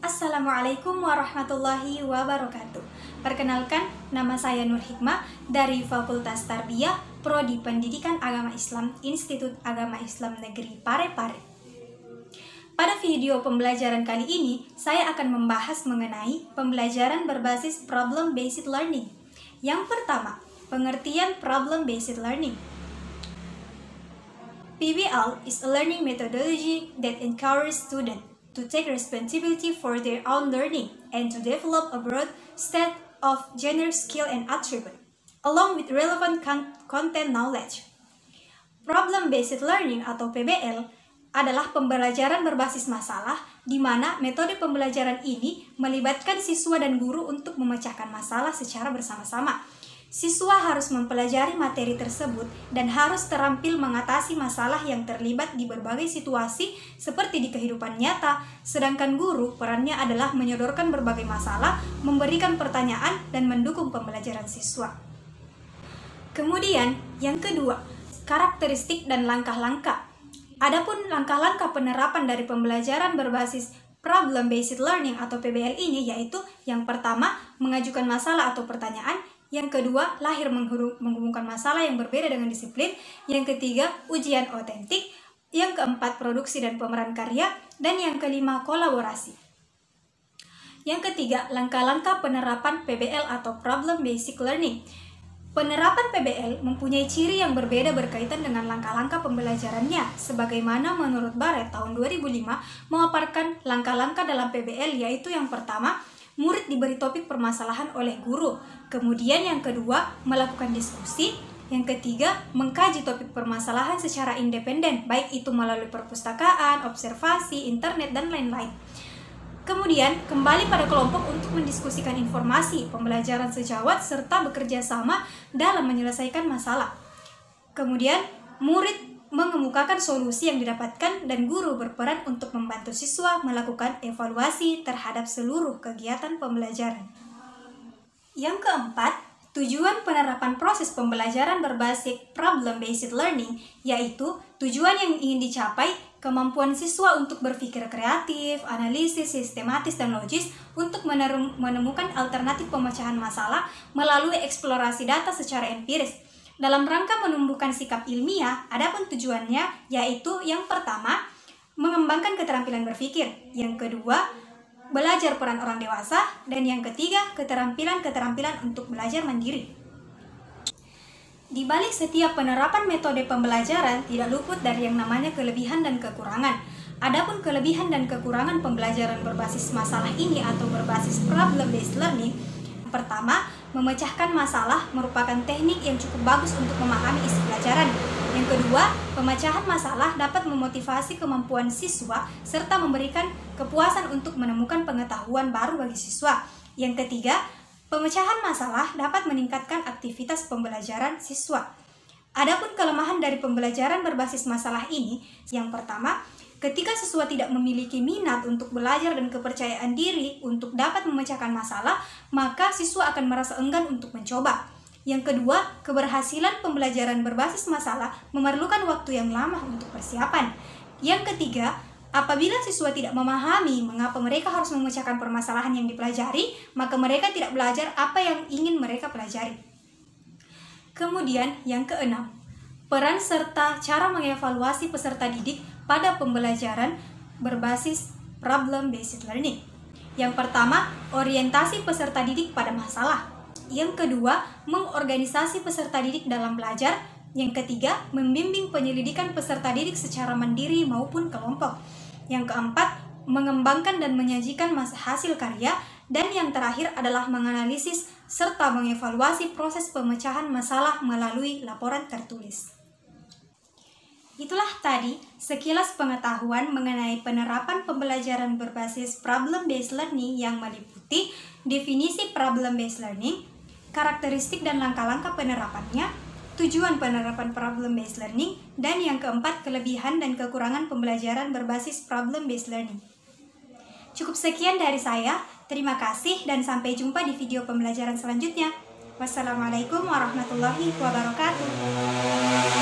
Assalamualaikum warahmatullahi wabarakatuh. Perkenalkan, nama saya Nur Hikmah dari Fakultas Tarbiyah, Prodi Pendidikan Agama Islam, Institut Agama Islam Negeri Parepare. Pada video pembelajaran kali ini, saya akan membahas mengenai pembelajaran berbasis problem-based learning. Yang pertama, pengertian problem-based learning. PBL is a learning methodology that encourages students to take responsibility for their own learning and to develop a broad set of general skill and attribute, along with relevant content knowledge. Problem-based learning atau PBL adalah pembelajaran berbasis masalah, di mana metode pembelajaran ini melibatkan siswa dan guru untuk memecahkan masalah secara bersama-sama. Siswa harus mempelajari materi tersebut dan harus terampil mengatasi masalah yang terlibat di berbagai situasi seperti di kehidupan nyata, sedangkan guru perannya adalah menyodorkan berbagai masalah, memberikan pertanyaan, dan mendukung pembelajaran siswa. Kemudian, yang kedua, karakteristik dan langkah-langkah. Adapun langkah-langkah penerapan dari pembelajaran berbasis problem-based learning atau PBL ini yaitu yang pertama, mengajukan masalah atau pertanyaan. Yang kedua, lahir menghubungkan masalah yang berbeda dengan disiplin. Yang ketiga, ujian otentik. Yang keempat, produksi dan pemeran karya. Dan yang kelima, kolaborasi. Yang ketiga, langkah-langkah penerapan PBL atau Problem Basic Learning. Penerapan PBL mempunyai ciri yang berbeda berkaitan dengan langkah-langkah pembelajarannya. Sebagaimana menurut Barrett tahun 2005 memaparkan langkah-langkah dalam PBL yaitu yang pertama, murid diberi topik permasalahan oleh guru. Kemudian yang kedua, melakukan diskusi. Yang ketiga, mengkaji topik permasalahan secara independen, baik itu melalui perpustakaan, observasi, internet, dan lain-lain. Kemudian, kembali pada kelompok untuk mendiskusikan informasi, pembelajaran sejawat, serta bekerja sama dalam menyelesaikan masalah. Kemudian, murid mengemukakan solusi yang didapatkan dan guru berperan untuk membantu siswa melakukan evaluasi terhadap seluruh kegiatan pembelajaran. Yang keempat, tujuan penerapan proses pembelajaran berbasis problem-based learning, yaitu tujuan yang ingin dicapai, kemampuan siswa untuk berpikir kreatif, analisis, sistematis, dan logis untuk menemukan alternatif pemecahan masalah melalui eksplorasi data secara empiris. Dalam rangka menumbuhkan sikap ilmiah, adapun tujuannya yaitu yang pertama, mengembangkan keterampilan berpikir, yang kedua, belajar peran orang dewasa, dan yang ketiga, keterampilan untuk belajar mandiri. Di balik setiap penerapan metode pembelajaran tidak luput dari yang namanya kelebihan dan kekurangan. Adapun kelebihan dan kekurangan pembelajaran berbasis masalah ini atau berbasis problem-based learning, pertama, memecahkan masalah merupakan teknik yang cukup bagus untuk memahami isi pelajaran. Yang kedua, pemecahan masalah dapat memotivasi kemampuan siswa serta memberikan kepuasan untuk menemukan pengetahuan baru bagi siswa. Yang ketiga, pemecahan masalah dapat meningkatkan aktivitas pembelajaran siswa. Adapun kelemahan dari pembelajaran berbasis masalah ini, yang pertama, ketika siswa tidak memiliki minat untuk belajar dan kepercayaan diri untuk dapat memecahkan masalah, maka siswa akan merasa enggan untuk mencoba. Yang kedua, keberhasilan pembelajaran berbasis masalah memerlukan waktu yang lama untuk persiapan. Yang ketiga, apabila siswa tidak memahami mengapa mereka harus memecahkan permasalahan yang dipelajari, maka mereka tidak belajar apa yang ingin mereka pelajari. Kemudian, yang keenam, peran serta cara mengevaluasi peserta didik pada pembelajaran berbasis problem-based learning. Yang pertama, orientasi peserta didik pada masalah. Yang kedua, mengorganisasi peserta didik dalam belajar. Yang ketiga, membimbing penyelidikan peserta didik secara mandiri maupun kelompok. Yang keempat, mengembangkan dan menyajikan hasil karya. Dan yang terakhir adalah menganalisis serta mengevaluasi proses pemecahan masalah melalui laporan tertulis. Itulah tadi sekilas pengetahuan mengenai penerapan pembelajaran berbasis problem-based learning yang meliputi definisi problem-based learning, karakteristik dan langkah-langkah penerapannya, tujuan penerapan problem-based learning, dan yang keempat, kelebihan dan kekurangan pembelajaran berbasis problem-based learning. Cukup sekian dari saya, terima kasih dan sampai jumpa di video pembelajaran selanjutnya. Wassalamualaikum warahmatullahi wabarakatuh.